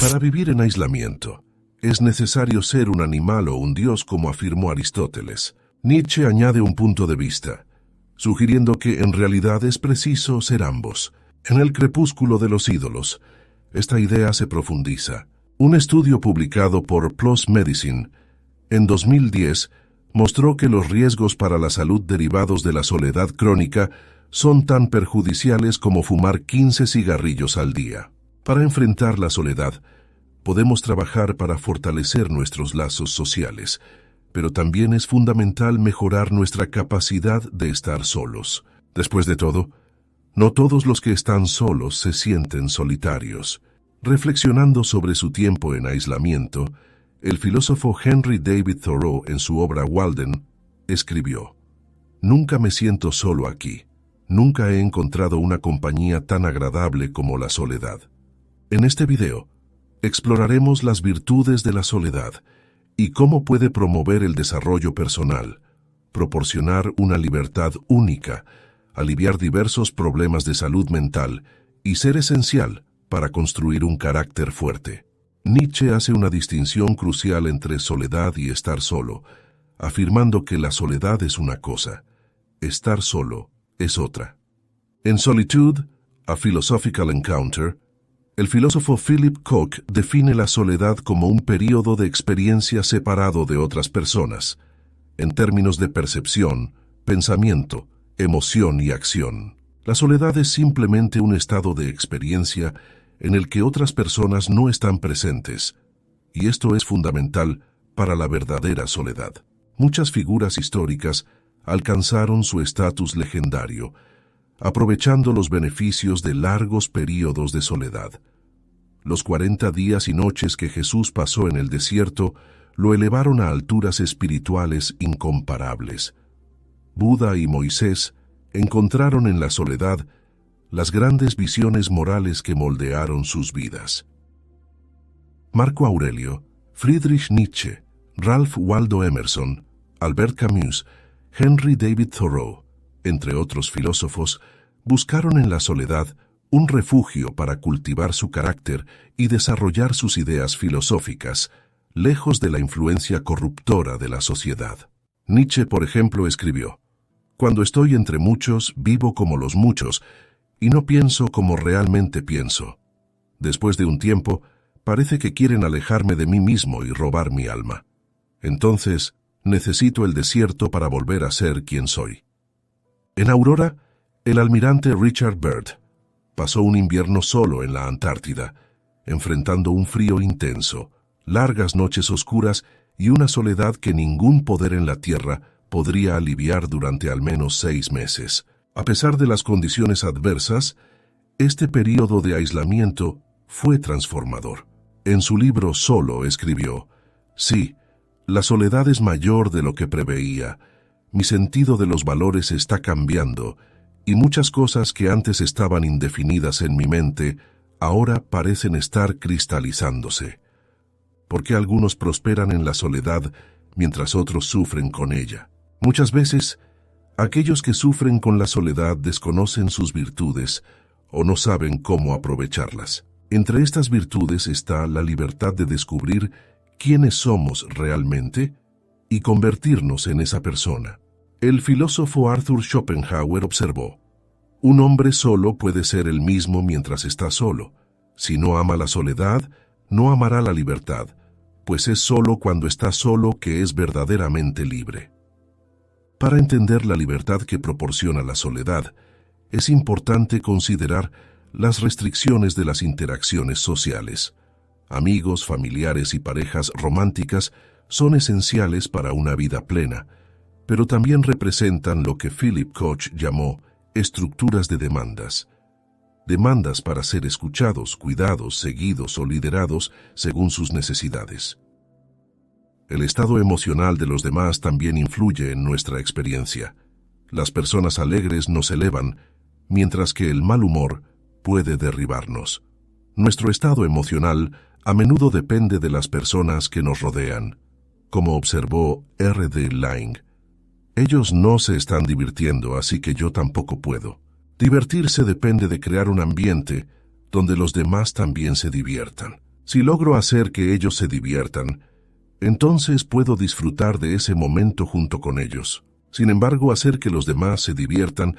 Para vivir en aislamiento, es necesario ser un animal o un dios, como afirmó Aristóteles. Nietzsche añade un punto de vista, sugiriendo que en realidad es preciso ser ambos. En El crepúsculo de los ídolos, esta idea se profundiza. Un estudio publicado por PLOS Medicine en 2010 mostró que los riesgos para la salud derivados de la soledad crónica son tan perjudiciales como fumar 15 cigarrillos al día. Para enfrentar la soledad, podemos trabajar para fortalecer nuestros lazos sociales, pero también es fundamental mejorar nuestra capacidad de estar solos. Después de todo, no todos los que están solos se sienten solitarios. Reflexionando sobre su tiempo en aislamiento, el filósofo Henry David Thoreau, en su obra Walden, escribió: «Nunca me siento solo aquí. Nunca he encontrado una compañía tan agradable como la soledad». En este video, exploraremos las virtudes de la soledad y cómo puede promover el desarrollo personal, proporcionar una libertad única, aliviar diversos problemas de salud mental y ser esencial para construir un carácter fuerte. Nietzsche hace una distinción crucial entre soledad y estar solo, afirmando que la soledad es una cosa, estar solo es otra. En Solitude, A Philosophical Encounter, el filósofo Philip Koch define la soledad como un período de experiencia separado de otras personas, en términos de percepción, pensamiento, emoción y acción. La soledad es simplemente un estado de experiencia en el que otras personas no están presentes, y esto es fundamental para la verdadera soledad. Muchas figuras históricas alcanzaron su estatus legendario, aprovechando los beneficios de largos períodos de soledad. Los 40 días y noches que Jesús pasó en el desierto lo elevaron a alturas espirituales incomparables. Buda y Moisés encontraron en la soledad las grandes visiones morales que moldearon sus vidas. Marco Aurelio, Friedrich Nietzsche, Ralph Waldo Emerson, Albert Camus, Henry David Thoreau, entre otros filósofos, buscaron en la soledad un refugio para cultivar su carácter y desarrollar sus ideas filosóficas, lejos de la influencia corruptora de la sociedad. Nietzsche, por ejemplo, escribió: «Cuando estoy entre muchos, vivo como los muchos, y no pienso como realmente pienso. Después de un tiempo, parece que quieren alejarme de mí mismo y robar mi alma. Entonces, necesito el desierto para volver a ser quien soy». En Aurora, el almirante Richard Byrd pasó un invierno solo en la Antártida, enfrentando un frío intenso, largas noches oscuras y una soledad que ningún poder en la tierra podría aliviar durante al menos 6 meses. A pesar de las condiciones adversas, este período de aislamiento fue transformador. En su libro Solo escribió: «Sí, la soledad es mayor de lo que preveía. Mi sentido de los valores está cambiando, y muchas cosas que antes estaban indefinidas en mi mente, ahora parecen estar cristalizándose. Porque algunos prosperan en la soledad, mientras otros sufren con ella. Muchas veces, aquellos que sufren con la soledad desconocen sus virtudes o no saben cómo aprovecharlas. Entre estas virtudes está la libertad de descubrir quiénes somos realmente y convertirnos en esa persona». El filósofo Arthur Schopenhauer observó: «Un hombre solo puede ser el mismo mientras está solo. Si no ama la soledad, no amará la libertad, pues es solo cuando está solo que es verdaderamente libre». Para entender la libertad que proporciona la soledad, es importante considerar las restricciones de las interacciones sociales. Amigos, familiares y parejas románticas son esenciales para una vida plena, pero también representan lo que Philip Koch llamó estructuras de demandas. Demandas para ser escuchados, cuidados, seguidos o liderados según sus necesidades. El estado emocional de los demás también influye en nuestra experiencia. Las personas alegres nos elevan, mientras que el mal humor puede derribarnos. Nuestro estado emocional a menudo depende de las personas que nos rodean. Como observó R.D. Laing, «Ellos no se están divirtiendo, así que yo tampoco puedo». Divertirse depende de crear un ambiente donde los demás también se diviertan. Si logro hacer que ellos se diviertan, entonces puedo disfrutar de ese momento junto con ellos. Sin embargo, hacer que los demás se diviertan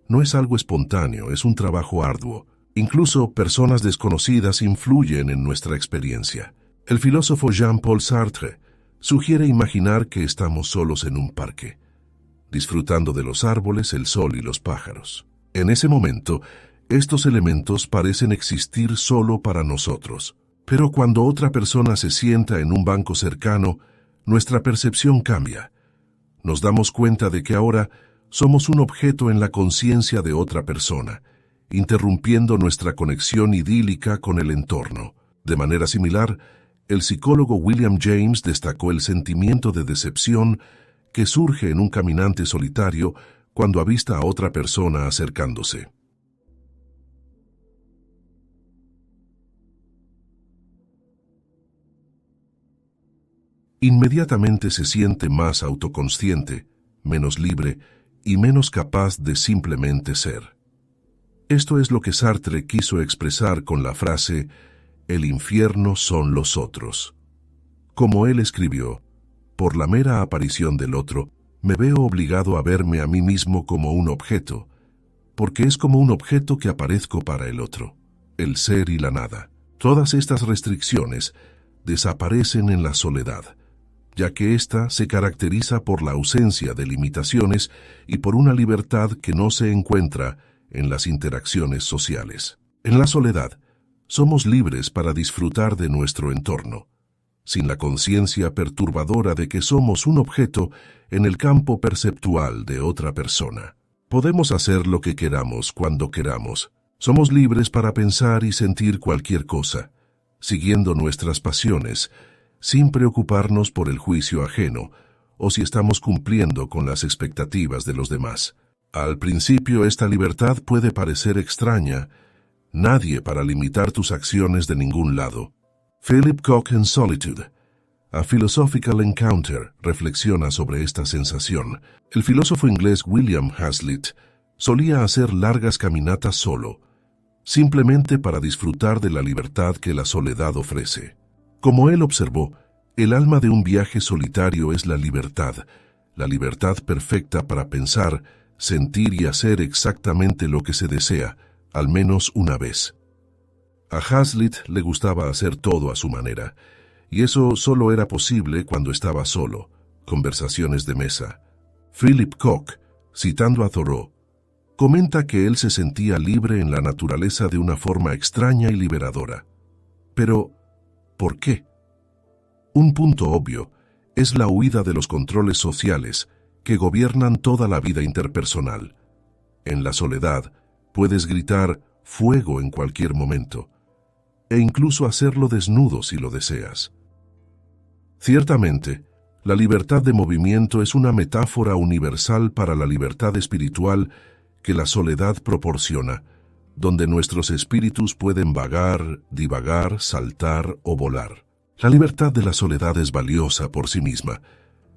no es algo espontáneo, es un trabajo arduo. Incluso personas desconocidas influyen en nuestra experiencia. El filósofo Jean-Paul Sartre sugiere imaginar que estamos solos en un parque, disfrutando de los árboles, el sol y los pájaros. En ese momento, estos elementos parecen existir solo para nosotros. Pero cuando otra persona se sienta en un banco cercano, nuestra percepción cambia. Nos damos cuenta de que ahora somos un objeto en la conciencia de otra persona, interrumpiendo nuestra conexión idílica con el entorno. De manera similar, el psicólogo William James destacó el sentimiento de decepción que surge en un caminante solitario cuando avista a otra persona acercándose. Inmediatamente se siente más autoconsciente, menos libre y menos capaz de simplemente ser. Esto es lo que Sartre quiso expresar con la frase «El infierno son los otros». Como él escribió, por la mera aparición del otro, me veo obligado a verme a mí mismo como un objeto, porque es como un objeto que aparezco para el otro, el ser y la nada. Todas estas restricciones desaparecen en la soledad, ya que ésta se caracteriza por la ausencia de limitaciones y por una libertad que no se encuentra en las interacciones sociales. En la soledad, somos libres para disfrutar de nuestro entorno, sin la conciencia perturbadora de que somos un objeto en el campo perceptual de otra persona. Podemos hacer lo que queramos cuando queramos. Somos libres para pensar y sentir cualquier cosa, siguiendo nuestras pasiones, sin preocuparnos por el juicio ajeno o si estamos cumpliendo con las expectativas de los demás. Al principio esta libertad puede parecer extraña, nadie para limitar tus acciones de ningún lado. Philip Koch en Solitude, A Philosophical Encounter, reflexiona sobre esta sensación. El filósofo inglés William Hazlitt solía hacer largas caminatas solo, simplemente para disfrutar de la libertad que la soledad ofrece. Como él observó, el alma de un viaje solitario es la libertad perfecta para pensar, sentir y hacer exactamente lo que se desea, al menos una vez. A Hazlitt le gustaba hacer todo a su manera, y eso solo era posible cuando estaba solo, conversaciones de mesa. Philip Koch, citando a Thoreau, comenta que él se sentía libre en la naturaleza de una forma extraña y liberadora. Pero, ¿por qué? Un punto obvio es la huida de los controles sociales que gobiernan toda la vida interpersonal. En la soledad, puedes gritar «fuego» en cualquier momento, e incluso hacerlo desnudo si lo deseas. Ciertamente, la libertad de movimiento es una metáfora universal para la libertad espiritual que la soledad proporciona, donde nuestros espíritus pueden vagar, divagar, saltar o volar. La libertad de la soledad es valiosa por sí misma,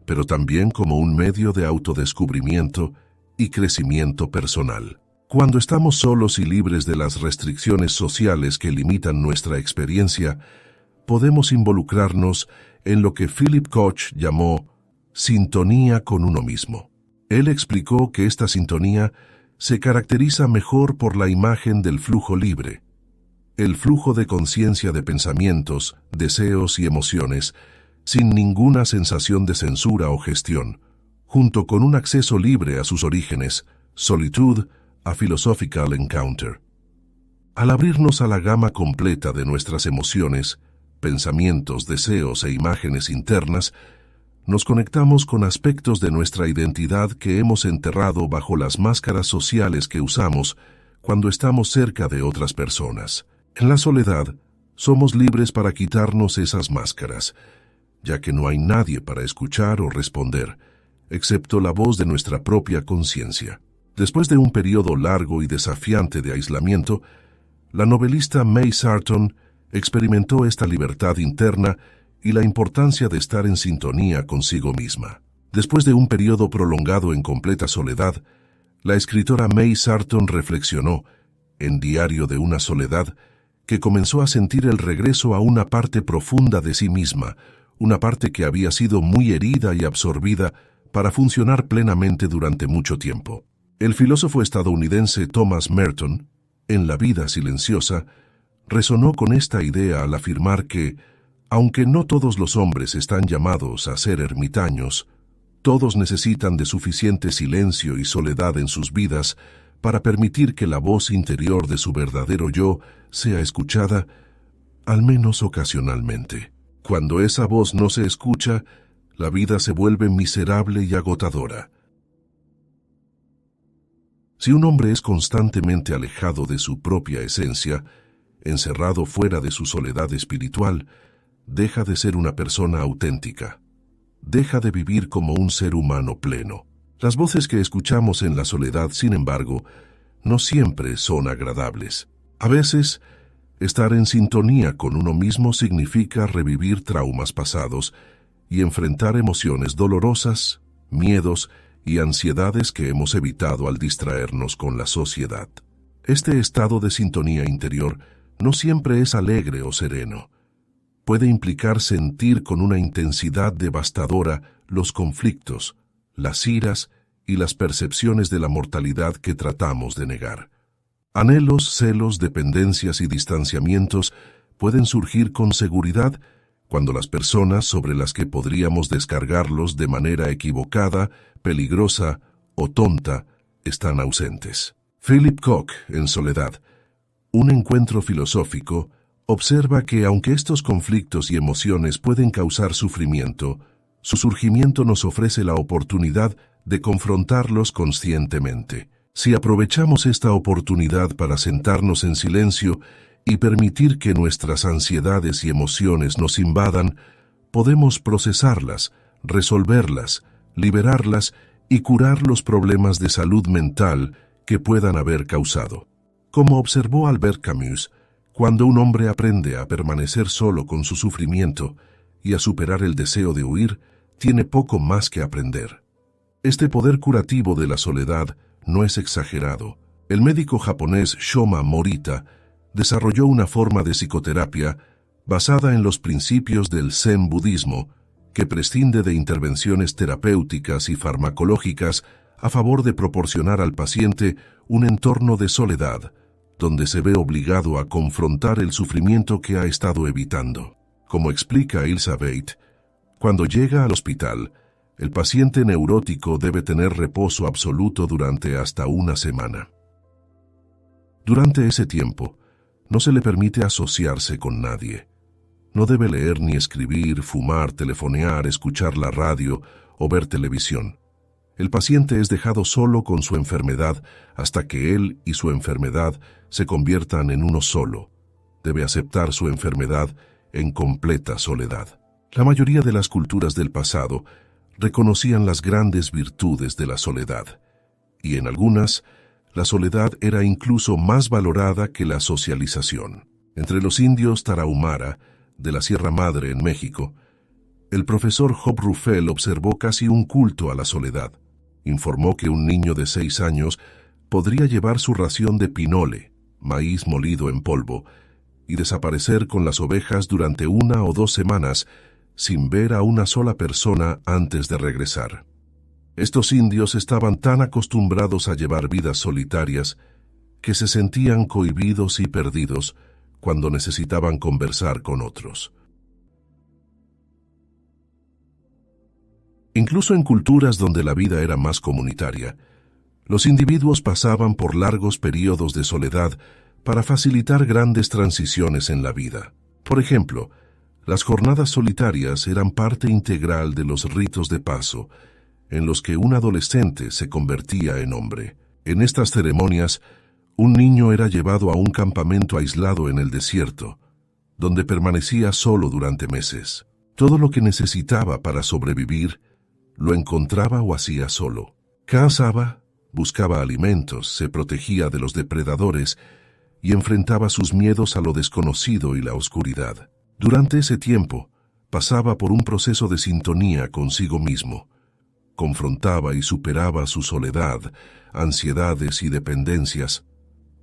pero también como un medio de autodescubrimiento y crecimiento personal. Cuando estamos solos y libres de las restricciones sociales que limitan nuestra experiencia, podemos involucrarnos en lo que Philip Koch llamó sintonía con uno mismo. Él explicó que esta sintonía se caracteriza mejor por la imagen del flujo libre, el flujo de conciencia de pensamientos, deseos y emociones, sin ninguna sensación de censura o gestión, junto con un acceso libre a sus orígenes, Solitude, A Philosophical Encounter. Al abrirnos a la gama completa de nuestras emociones, pensamientos, deseos e imágenes internas, nos conectamos con aspectos de nuestra identidad que hemos enterrado bajo las máscaras sociales que usamos cuando estamos cerca de otras personas. En la soledad, somos libres para quitarnos esas máscaras, ya que no hay nadie para escuchar o responder, excepto la voz de nuestra propia conciencia. Después de un periodo largo y desafiante de aislamiento, la novelista May Sarton experimentó esta libertad interna y la importancia de estar en sintonía consigo misma. Después de un periodo prolongado en completa soledad, la escritora May Sarton reflexionó, en Diario de una soledad, que comenzó a sentir el regreso a una parte profunda de sí misma, una parte que había sido muy herida y absorbida para funcionar plenamente durante mucho tiempo. El filósofo estadounidense Thomas Merton, en La vida silenciosa, resonó con esta idea al afirmar que, aunque no todos los hombres están llamados a ser ermitaños, todos necesitan de suficiente silencio y soledad en sus vidas para permitir que la voz interior de su verdadero yo sea escuchada, al menos ocasionalmente. Cuando esa voz no se escucha, la vida se vuelve miserable y agotadora. Si un hombre es constantemente alejado de su propia esencia, encerrado fuera de su soledad espiritual, deja de ser una persona auténtica. Deja de vivir como un ser humano pleno. Las voces que escuchamos en la soledad, sin embargo, no siempre son agradables. A veces, estar en sintonía con uno mismo significa revivir traumas pasados y enfrentar emociones dolorosas, miedos y ansiedades que hemos evitado al distraernos con la sociedad. Este estado de sintonía interior no siempre es alegre o sereno. Puede implicar sentir con una intensidad devastadora los conflictos, las iras y las percepciones de la mortalidad que tratamos de negar. Anhelos, celos, dependencias y distanciamientos pueden surgir con seguridad cuando las personas sobre las que podríamos descargarlos de manera equivocada, peligrosa o tonta están ausentes. Philip Koch, en Soledad, un encuentro filosófico, observa que aunque estos conflictos y emociones pueden causar sufrimiento, su surgimiento nos ofrece la oportunidad de confrontarlos conscientemente. Si aprovechamos esta oportunidad para sentarnos en silencio y permitir que nuestras ansiedades y emociones nos invadan, podemos procesarlas, resolverlas, liberarlas y curar los problemas de salud mental que puedan haber causado. Como observó Albert Camus, cuando un hombre aprende a permanecer solo con su sufrimiento y a superar el deseo de huir, tiene poco más que aprender. Este poder curativo de la soledad no es exagerado. El médico japonés Shoma Morita desarrolló una forma de psicoterapia basada en los principios del Zen budismo que prescinde de intervenciones terapéuticas y farmacológicas a favor de proporcionar al paciente un entorno de soledad, donde se ve obligado a confrontar el sufrimiento que ha estado evitando. Como explica Ilsa Beit, cuando llega al hospital, el paciente neurótico debe tener reposo absoluto durante hasta una semana. Durante ese tiempo, no se le permite asociarse con nadie. No debe leer ni escribir, fumar, telefonear, escuchar la radio o ver televisión. El paciente es dejado solo con su enfermedad hasta que él y su enfermedad se conviertan en uno solo. Debe aceptar su enfermedad en completa soledad. La mayoría de las culturas del pasado reconocían las grandes virtudes de la soledad, y en algunas, la soledad era incluso más valorada que la socialización. Entre los indios tarahumara, de la Sierra Madre en México, el profesor Job Ruffel observó casi un culto a la soledad. Informó que un niño de 6 años podría llevar su ración de pinole, maíz molido en polvo, y desaparecer con las ovejas durante 1 o 2 semanas sin ver a una sola persona antes de regresar. Estos indios estaban tan acostumbrados a llevar vidas solitarias que se sentían cohibidos y perdidos cuando necesitaban conversar con otros. Incluso en culturas donde la vida era más comunitaria, los individuos pasaban por largos periodos de soledad para facilitar grandes transiciones en la vida. Por ejemplo, las jornadas solitarias eran parte integral de los ritos de paso, en los que un adolescente se convertía en hombre. En estas ceremonias, un niño era llevado a un campamento aislado en el desierto, donde permanecía solo durante meses. Todo lo que necesitaba para sobrevivir lo encontraba o hacía solo. Cazaba, buscaba alimentos, se protegía de los depredadores y enfrentaba sus miedos a lo desconocido y la oscuridad. Durante ese tiempo, pasaba por un proceso de sintonía consigo mismo. Confrontaba y superaba su soledad, ansiedades y dependencias,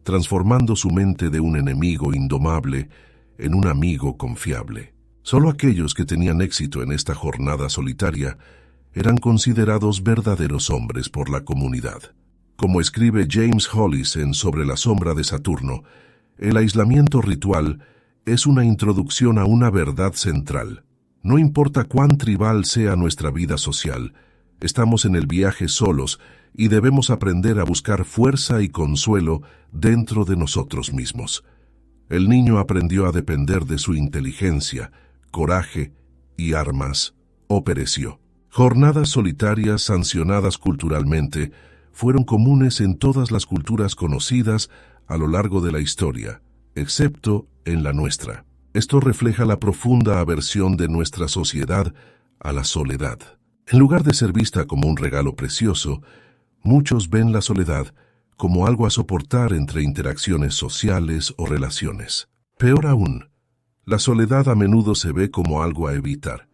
transformando su mente de un enemigo indomable en un amigo confiable. Solo aquellos que tenían éxito en esta jornada solitaria eran considerados verdaderos hombres por la comunidad. Como escribe James Hollis en Sobre la sombra de Saturno, el aislamiento ritual es una introducción a una verdad central. No importa cuán tribal sea nuestra vida social, estamos en el viaje solos y debemos aprender a buscar fuerza y consuelo dentro de nosotros mismos. El niño aprendió a depender de su inteligencia, coraje y armas, o pereció. Jornadas solitarias sancionadas culturalmente fueron comunes en todas las culturas conocidas a lo largo de la historia, excepto en la nuestra. Esto refleja la profunda aversión de nuestra sociedad a la soledad. En lugar de ser vista como un regalo precioso, muchos ven la soledad como algo a soportar entre interacciones sociales o relaciones. Peor aún, la soledad a menudo se ve como algo a evitar.